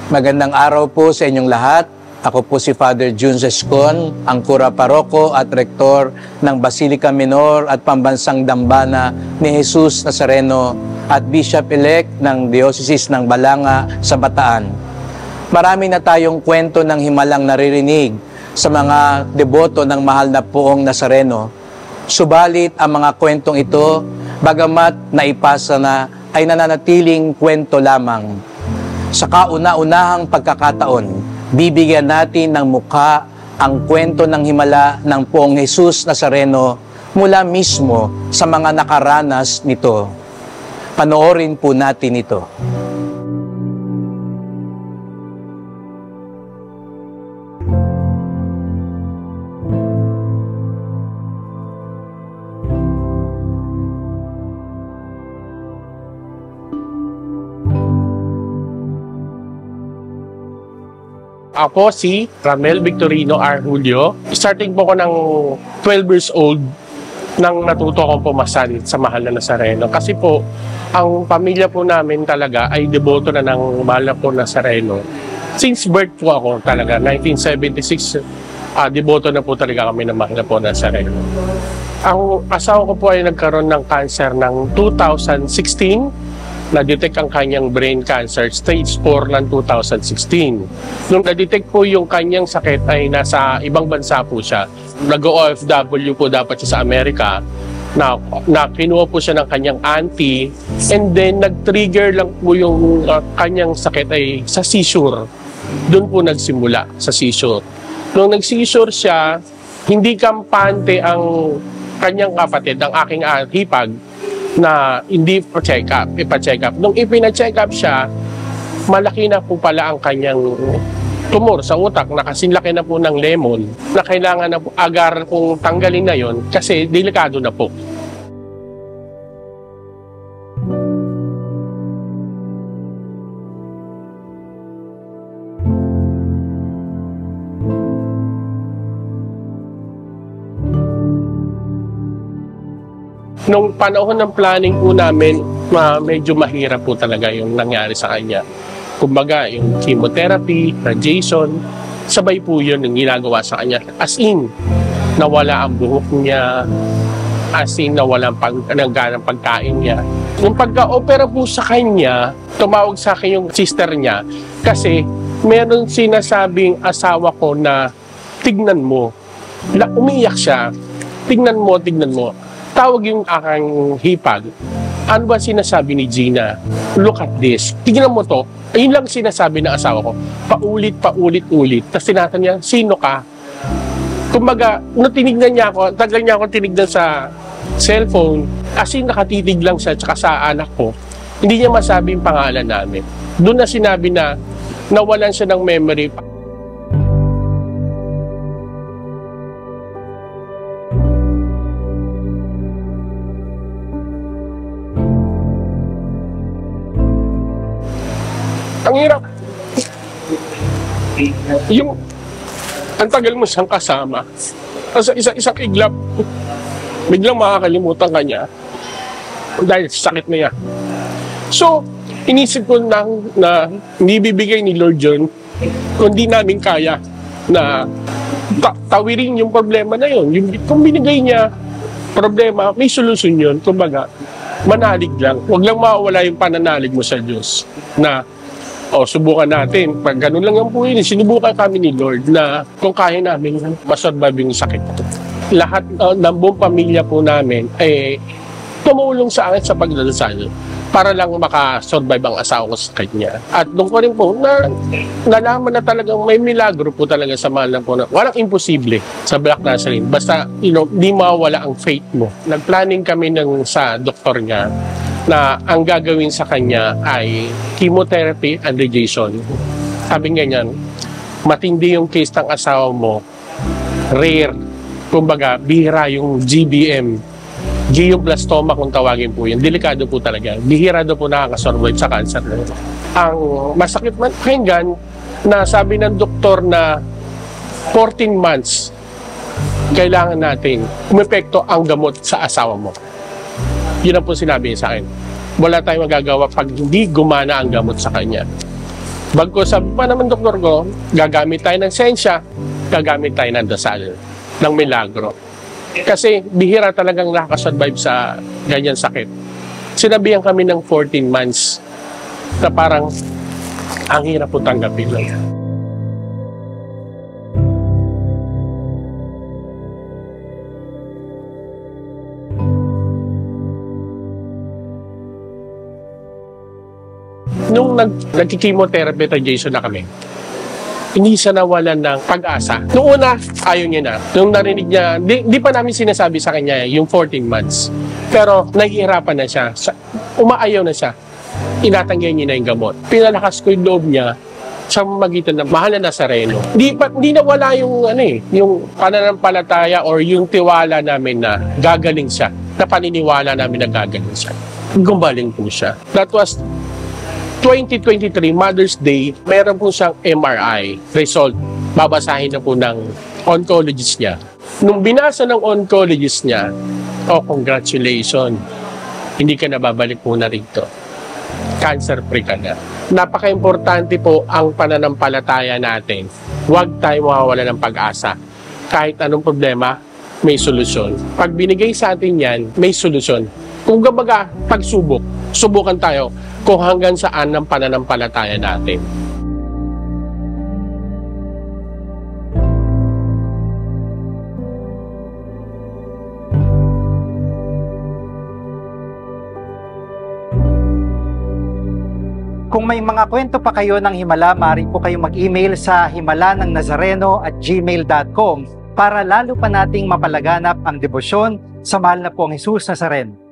Magandang araw po sa inyong lahat. Ako po si Father Jun Sescon, ang Kura Paroko at Rektor ng Basilica Minor at Pambansang Dambana ni Jesus Nazareno at Bishop-elect ng Diocese ng Balanga sa Bataan. Marami na tayong kwento ng himalang naririnig sa mga deboto ng mahal na Poong Nazareno. Subalit ang mga kwentong ito, bagamat naipasa na, ay nananatiling kwento lamang. Sa kauna-unahang pagkakataon, bibigyan natin ng mukha ang kwento ng himala ng Poong Jesus Nazareno mula mismo sa mga nakaranas nito. Panoorin po natin ito. Ako si Ramel Victorino R. Julio. Starting po ko ng 12 years old nang natuto akong pumasal sa mahal na Nazareno. Kasi po, ang pamilya po namin talaga ay deboto na ng mahal na po Nazareno. Since birth po ako talaga, 1976, deboto na po talaga kami ng mahal na po Nazareno. Ang asawa ko po ay nagkaroon ng cancer ng 2016. Na-detect ang kanyang brain cancer, stage 4 ng 2016. Nung na-detect po yung kanyang sakit ay nasa ibang bansa po siya. Nag-OFW po dapat siya sa Amerika. Na kinuha po siya ng kanyang auntie and then nag-trigger lang po yung kanyang sakit ay sa seizure. Doon po nagsimula sa seizure. Nung nag-seizure siya, hindi kampante ang kanyang kapatid, ang aking hipag, na hindi pa-check up, ipa-check up. Nung ipina-check up siya, malaki na po pala ang kanyang tumor sa utak na kasinlaki na po ng lemon na kailangan na po agar pong tanggalin na yon kasi delikado na po. Nung panahon ng planning po namin, medyo mahirap po talaga yung nangyari sa kanya. Kumbaga, yung chemotherapy, radiation, sabay po yun yung ginagawa sa kanya. As in, nawala ang buhok niya, as in, nawala ang ganang pagkain niya. Nung pagka-opera po sa kanya, tumawag sa akin yung sister niya kasi meron sinasabing asawa ko na tignan mo. Umiiyak siya, tignan mo. Tawag yung aking hipag. Ano ba sinasabi ni Gina? Look at this. Tignan mo to. Ayun lang sinasabi ng asawa ko. Paulit. Tapos tinatanong niya, sino ka? Kumbaga, nung tinignan niya ako, tagal niya ako tinignan sa cellphone, as in nakatitig lang siya tsaka sa anak ko. Hindi niya masabi yung pangalan namin. Doon na sinabi na nawalan siya ng memory. Ang hirap. Ang tagal mo siyang kasama. Sa isang iglap, biglang makakalimutan ka niya dahil sa sakit niya. So, inisip ko na hindi bibigay ni Lord John kung di namin kaya na tawirin yung problema na yun. Kung binigay niya problema, may solusyon yun. Kumbaga, manalig lang. Huwag lang mawawala yung pananalig mo sa Diyos na subukan natin. Pag ganun lang ang po yun, sinubukan kami ni Lord na kung kaya namin masurvive yung sakit. Lahat ng buong pamilya po namin ay tumulong sa akin sa pagdadasal para lang makasurvive ang asawa ko sa kanya. At doon ko rin po nalaman na talagang may milagro po talaga sa mahal na po na walang imposible sa Black Nazarene. Basta, di mawawala ang faith mo. Nag-planning kami sa doktor niya na ang gagawin sa kanya ay chemotherapy and radiation. Sabi nga niyan, matindi yung case ng asawa mo, rare, kumbaga, bihira yung GBM, glioblastoma kung tawagin po yun. Delikado po talaga. Bihira daw po nakakasurvive sa cancer. Ang masakit man pakinggan na sabi ng doktor na 14 months kailangan natin umepekto ang gamot sa asawa mo. Yun ang po sinabi niya sa akin. Wala tayong magagawa pag hindi gumana ang gamot sa kanya. Bago sabi pa naman doktor ko, gagamit tayo ng siyensya, gagamit tayo ng dasal, ng milagro. Kasi bihira talagang nakakasurvive sa ganyan sakit. Sinabihan kami ng 14 months na parang ang hirap po tanggapin lang. Nung nagki-chemotherapy tayo Jason na kami, hindi siya nawalan ng pag-asa. Noong una, ayaw niya na. Nung narinig niya, di pa namin sinasabi sa kanya yung 14 months. Pero nahihirapan na siya. Umaayaw na siya. Inatanggihan niya na yung gamot. Pinalakas ko yung loob niya sa magitan ng mahal na Nazareno. Hindi nawala yung, yung pananampalataya or yung tiwala namin na gagaling siya. Na paniniwala namin na gagaling siya. Gumaling po siya. That was 2023, Mother's Day, meron po siyang MRI result. Babasahin na po ng oncologist niya. Nung binasa ng oncologist niya, oh, congratulations. Hindi ka na babalik muna rito. Cancer-free ka na. Napaka-importante po ang pananampalataya natin. Huwag tayo mawawala ng pag-asa. Kahit anong problema, may solusyon. Pag binigay sa atin yan, may solusyon. Kung gabaga, pagsubok, subukan tayo kung hanggang saan ang pananampalataya natin. Kung may mga kwento pa kayo ng Himala, maaari po kayong mag-email sa himalanangnazareno@gmail.com para lalo pa nating mapalaganap ang debosyon sa mahal na pong Jesus Nazareno.